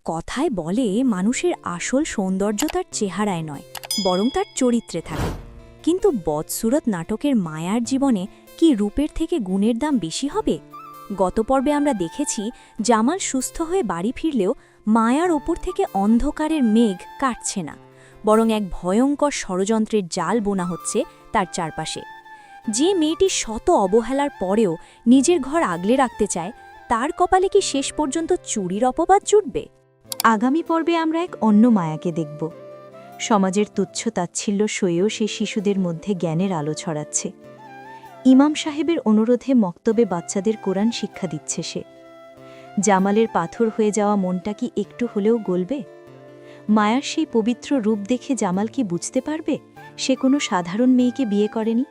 কথায় বলে মানুষের আসল সৌন্দর্য তার চেহারায় নয়, বরং তার চরিত্রে থাকে। কিন্তু বদসুরত নাটকের মায়ার জীবনে কি রূপের থেকে গুণের দাম বেশি হবে? গত পর্বে আমরা দেখেছি জামাল সুস্থ হয়ে বাড়ি ফিরলেও মায়ার ওপর থেকে অন্ধকারের মেঘ কাটছে না, বরং এক ভয়ঙ্কর ষড়যন্ত্রের জাল বোনা হচ্ছে তার চারপাশে। যে মেয়েটি শত অবহেলার পরেও নিজের ঘর আগলে রাখতে চায়, তার কপালে কি শেষ পর্যন্ত চুরির অপবাদ জুটবে? আগামী পর্বে আমরা এক অন্য মায়াকে দেখব। সমাজের তুচ্ছ-তাচ্ছিল্য সয়েও সে শিশুদের মধ্যে জ্ঞানের আলো ছড়াচ্ছে। ইমাম সাহেবের অনুরোধে মক্তবে বাচ্চাদের কোরআন শিক্ষা দিচ্ছে সে। জামালের পাথর হয়ে যাওয়া মনটা কি একটু হলেও গলবে? মায়ার সেই পবিত্র রূপ দেখে জামাল কি বুঝতে পারবে সে কোনো সাধারণ মেয়েকে বিয়ে করেনি,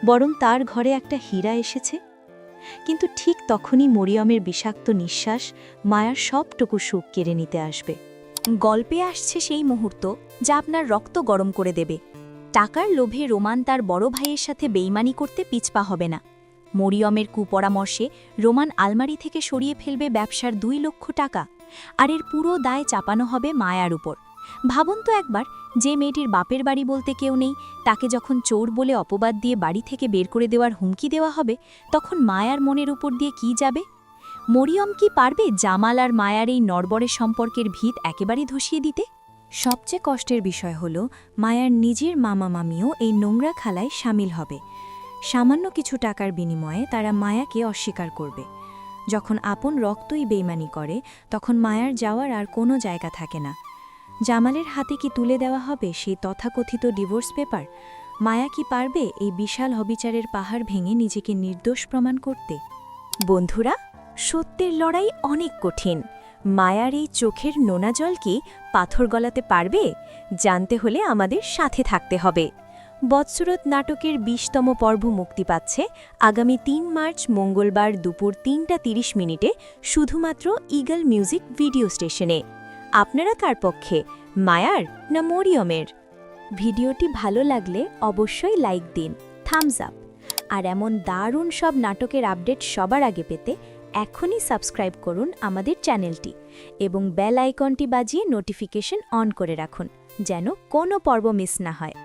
বরং তার ঘরে একটা হীরা এসেছে? কিন্তু ঠিক তখনই মরিয়মের বিষাক্ত নিঃশ্বাস মায়ার সবটুকু সুখ কেড়ে নিতে আসবে। গল্পে আসছে সেই মুহূর্ত যা আপনার রক্ত গরম করে দেবে। টাকার লোভে রোমান তার বড় ভাইয়ের সাথে বেইমানি করতে পিছপা হবে না। মরিয়মের কুপরামর্শে রোমান আলমারি থেকে সরিয়ে ফেলবে ব্যবসার 2 লক্ষ টাকা, আর এর পুরো দায় চাপানো হবে মায়ার উপর। ভাবুন তো একবার, যে মেয়েটির বাপের বাড়ি বলতে কেউ নেই, তাকে যখন চোর বলে অপবাদ দিয়ে বাড়ি থেকে বের করে দেওয়ার হুমকি দেওয়া হবে, তখন মায়ার মনের উপর দিয়ে কি যাবে? মরিয়ম কি পারবে জামাল আর মায়ার এই নড়বড়ের সম্পর্কের ভিত একেবারেই ধসিয়ে দিতে? সবচেয়ে কষ্টের বিষয় হল মায়ার নিজের মামা মামিও এই নোংরা খেলায় সামিল হবে। সামান্য কিছু টাকার বিনিময়ে তারা মায়াকে অস্বীকার করবে। যখন আপন রক্তই বেইমানি করে, তখন মায়ার যাওয়ার আর কোনো জায়গা থাকে না। জামালের হাতে কি তুলে দেওয়া হবে সেই তথাকথিত ডিভোর্স পেপার? মায়া কি পারবে এই বিশাল অবিচারের পাহাড় ভেঙে নিজেকে নির্দোষ প্রমাণ করতে? বন্ধুরা, সত্যের লড়াই অনেক কঠিন। মায়ার এই চোখের নোনা জল কি পাথর গলাতে পারবে? জানতে হলে আমাদের সাথে থাকতে হবে। বদসুরত নাটকের 20তম পর্ব মুক্তি পাচ্ছে আগামী 3 মার্চ মঙ্গলবার দুপুর 3টা 30 মিনিটে শুধুমাত্র ঈগল মিউজিক ভিডিও স্টেশনে। আপনারা কার পক্ষে, মায়ার না মরিয়মের? ভিডিওটি ভালো লাগলে অবশ্যই লাইক দিন, থামস আপ। আর এমন দারুণ সব নাটকের আপডেট সবার আগে পেতে এখনই সাবস্ক্রাইব করুন আমাদের চ্যানেলটি এবং বেল আইকনটি বাজিয়ে নোটিফিকেশন অন করে রাখুন, যেন কোনো পর্ব মিস না হয়।